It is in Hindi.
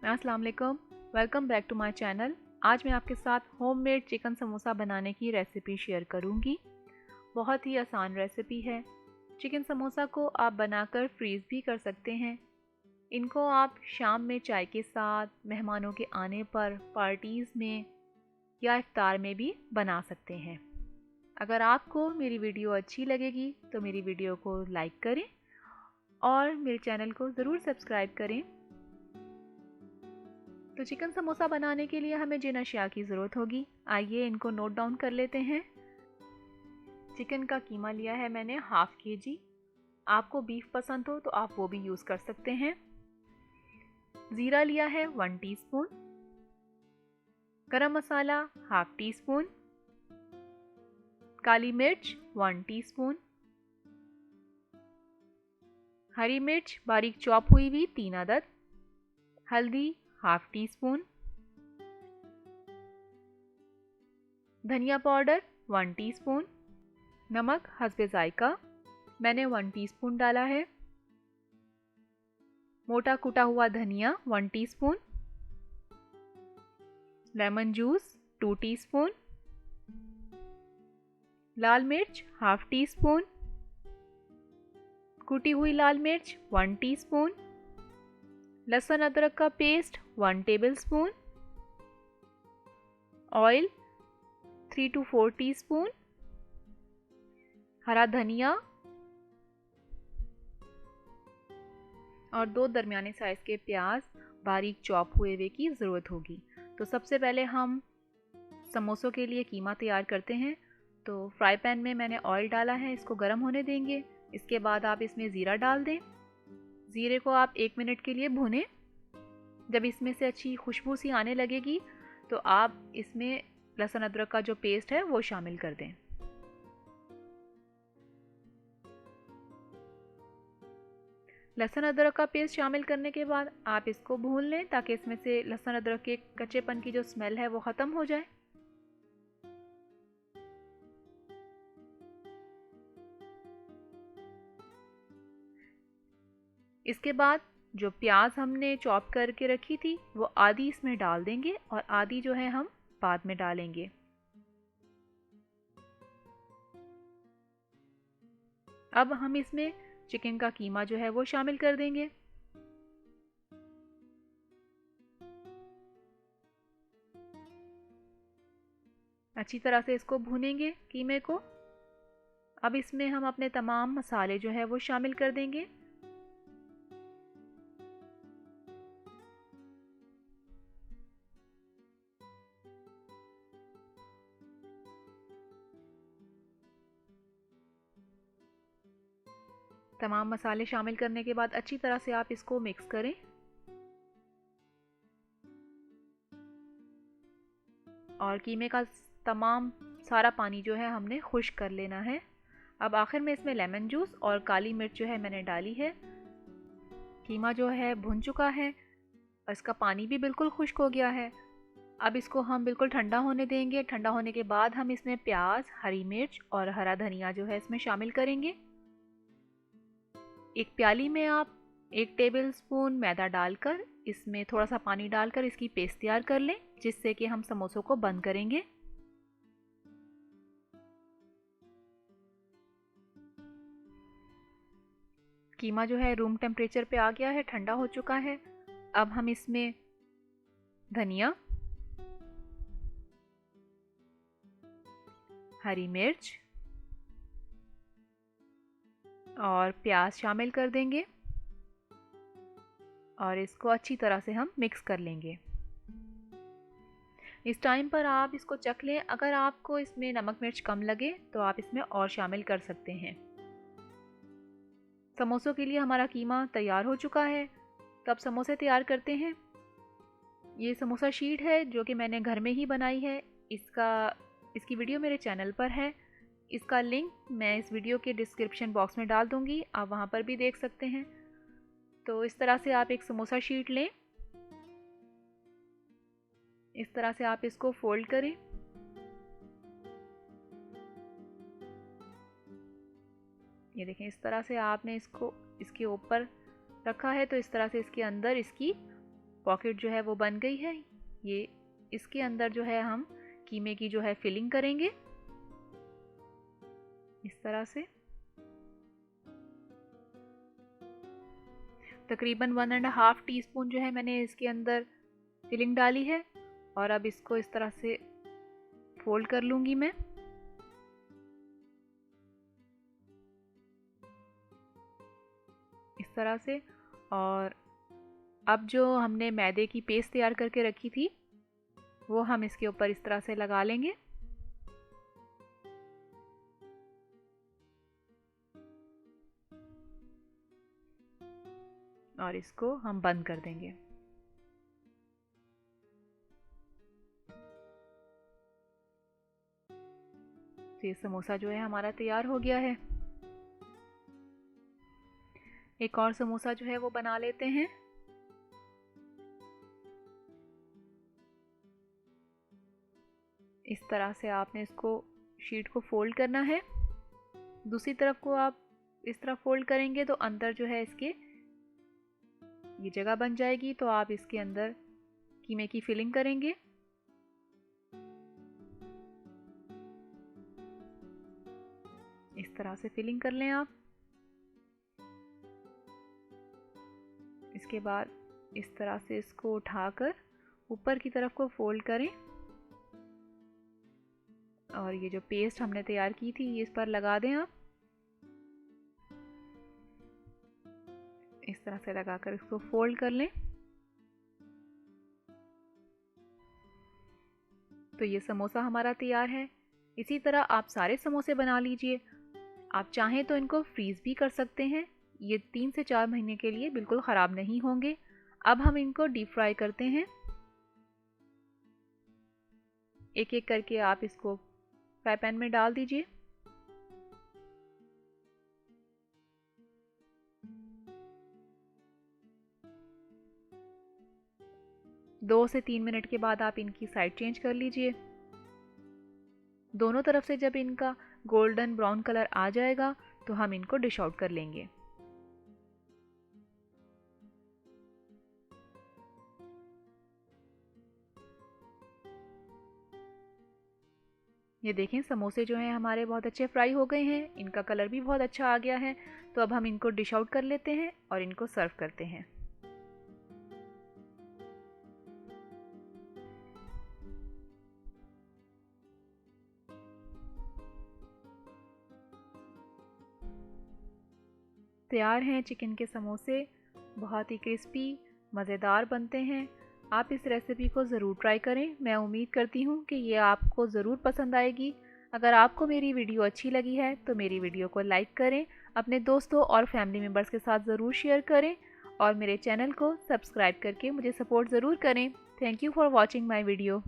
अस्सलाम वालेकुम, welcome back to my channel. आज मैं आपके साथ होममेड चिकन समोसा बनाने की रेसिपी शेयर करूंगी। बहुत ही आसान रेसिपी है। चिकन समोसा को आप बनाकर फ्रीज़ भी कर सकते हैं। इनको आप शाम में चाय के साथ, मेहमानों के आने पर, पार्टीज़ में या इफ्तार में भी बना सकते हैं। अगर आपको मेरी वीडियो अच्छी लगेगी तो मेरी वीडियो को लाइक करें और मेरे चैनल को ज़रूर सब्सक्राइब करें। तो चिकन समोसा बनाने के लिए हमें जिन अशिया की ज़रूरत होगी, आइए इनको नोट डाउन कर लेते हैं। चिकन का कीमा लिया है मैंने हाफ़ kg। आपको बीफ पसंद हो तो आप वो भी यूज़ कर सकते हैं। ज़ीरा लिया है 1 टीस्पून। गरम मसाला हाफ़ टी स्पून। काली मिर्च 1 टीस्पून। हरी मिर्च बारीक चॉप हुई हुई 3 अदद। हल्दी हाफ़ टी स्पून। धनिया पाउडर 1 टीस्पून। नमक हस्बे जायका मैंने 1 टीस्पून डाला है। मोटा कुटा हुआ धनिया 1 टीस्पून। Lemon juice 2 teaspoon. लाल मिर्च हाफ़ टी स्पून। कुटी हुई लाल मिर्च 1 टीस्पून। लहसुन अदरक का paste 1 tablespoon. Oil 3 to 4 teaspoon. हरा धनिया और 2 दरमियाने साइज़ के प्याज बारीक चॉप हुए हुए की ज़रूरत होगी। तो सबसे पहले हम समोसों के लिए कीमा तैयार करते हैं। तो फ्राई पैन में मैंने ऑयल डाला है, इसको गर्म होने देंगे। इसके बाद आप इसमें ज़ीरा डाल दें। ज़ीरे को आप 1 मिनट के लिए भूनें। जब इसमें से अच्छी खुशबू सी आने लगेगी तो आप इसमें लहसुन अदरक का जो पेस्ट है वो शामिल कर दें। लहसुन अदरक का पेस्ट शामिल करने के बाद आप इसको भून लें ताकि इसमें से लहसुन अदरक के कच्चेपन की जो स्मेल है वो ख़त्म हो जाए। इसके बाद जो प्याज हमने चॉप करके रखी थी वो आधी इसमें डाल देंगे और आधी जो है हम बाद में डालेंगे। अब हम इसमें चिकन का कीमा जो है वो शामिल कर देंगे। अच्छी तरह से इसको भूनेंगे कीमे को। अब इसमें हम अपने तमाम मसाले जो है वो शामिल कर देंगे। तमाम मसाले शामिल करने के बाद अच्छी तरह से आप इसको मिक्स करें और कीमे का तमाम सारा पानी जो है हमने खुश्क कर लेना है। अब आखिर में इसमें लेमन जूस और काली मिर्च जो है मैंने डाली है। कीमा जो है भुन चुका है और इसका पानी भी बिल्कुल खुश्क हो गया है। अब इसको हम बिल्कुल ठंडा होने देंगे। ठंडा होने के बाद हम इसमें प्याज, हरी मिर्च और हरा धनिया जो है इसमें शामिल करेंगे। एक प्याली में आप 1 टेबलस्पून मैदा डालकर इसमें थोड़ा सा पानी डालकर इसकी पेस्ट तैयार कर लें, जिससे कि हम समोसों को बंद करेंगे। कीमा जो है रूम टेम्परेचर पे आ गया है, ठंडा हो चुका है। अब हम इसमें धनिया, हरी मिर्च और प्याज शामिल कर देंगे और इसको अच्छी तरह से हम मिक्स कर लेंगे। इस टाइम पर आप इसको चख लें। अगर आपको इसमें नमक मिर्च कम लगे तो आप इसमें और शामिल कर सकते हैं। समोसों के लिए हमारा कीमा तैयार हो चुका है। तो अब समोसे तैयार करते हैं। ये समोसा शीट है जो कि मैंने घर में ही बनाई है। इसकी वीडियो मेरे चैनल पर है। इसका लिंक मैं इस वीडियो के डिस्क्रिप्शन बॉक्स में डाल दूँगी, आप वहाँ पर भी देख सकते हैं। तो इस तरह से आप एक समोसा शीट लें। इस तरह से आप इसको फोल्ड करें। ये देखें, इस तरह से आपने इसको इसके ऊपर रखा है तो इस तरह से इसके अंदर इसकी पॉकेट जो है वो बन गई है। ये इसके अंदर जो है हम कीमे की जो है फिलिंग करेंगे इस तरह से। तकरीबन 1.5 टीस्पून जो है मैंने इसके अंदर फिलिंग डाली है और अब इसको इस तरह से फोल्ड कर लूँगी मैं। इस तरह से। और अब जो हमने मैदे की पेस्ट तैयार करके रखी थी वो हम इसके ऊपर इस तरह से लगा लेंगे। और इसको हम बंद कर देंगे। तो ये समोसा जो है हमारा तैयार हो गया है। एक और समोसा जो है वो बना लेते हैं। इस तरह से आपने इसको शीट को फोल्ड करना है। दूसरी तरफ को आप इस तरह फोल्ड करेंगे तो अंदर जो है इसके ये जगह बन जाएगी। तो आप इसके अंदर कीमे की फिलिंग करेंगे। इस तरह से फिलिंग कर लें आप। इसके बाद इस तरह से इसको उठाकर ऊपर की तरफ को फोल्ड करें और ये जो पेस्ट हमने तैयार की थी ये इस पर लगा दें आप। इस तरह से लगाकर इसको फोल्ड कर लें। तो ये समोसा हमारा तैयार है। इसी तरह आप सारे समोसे बना लीजिए। आप चाहें तो इनको फ्रीज़ भी कर सकते हैं। ये 3 से 4 महीने के लिए बिल्कुल ख़राब नहीं होंगे। अब हम इनको डीप फ्राई करते हैं। एक एक करके आप इसको फ्राई पैन में डाल दीजिए। दो से 3 मिनट के बाद आप इनकी साइड चेंज कर लीजिए। दोनों तरफ से जब इनका गोल्डन ब्राउन कलर आ जाएगा तो हम इनको डिश आउट कर लेंगे। ये देखें समोसे जो हैं हमारे बहुत अच्छे फ्राई हो गए हैं। इनका कलर भी बहुत अच्छा आ गया है। तो अब हम इनको डिश आउट कर लेते हैं और इनको सर्व करते हैं। तैयार हैं चिकन के समोसे। बहुत ही क्रिस्पी मज़ेदार बनते हैं। आप इस रेसिपी को ज़रूर ट्राई करें। मैं उम्मीद करती हूँ कि ये आपको ज़रूर पसंद आएगी। अगर आपको मेरी वीडियो अच्छी लगी है तो मेरी वीडियो को लाइक करें, अपने दोस्तों और फैमिली मेम्बर्स के साथ ज़रूर शेयर करें और मेरे चैनल को सब्सक्राइब करके मुझे सपोर्ट ज़रूर करें। Thank you for watching my video.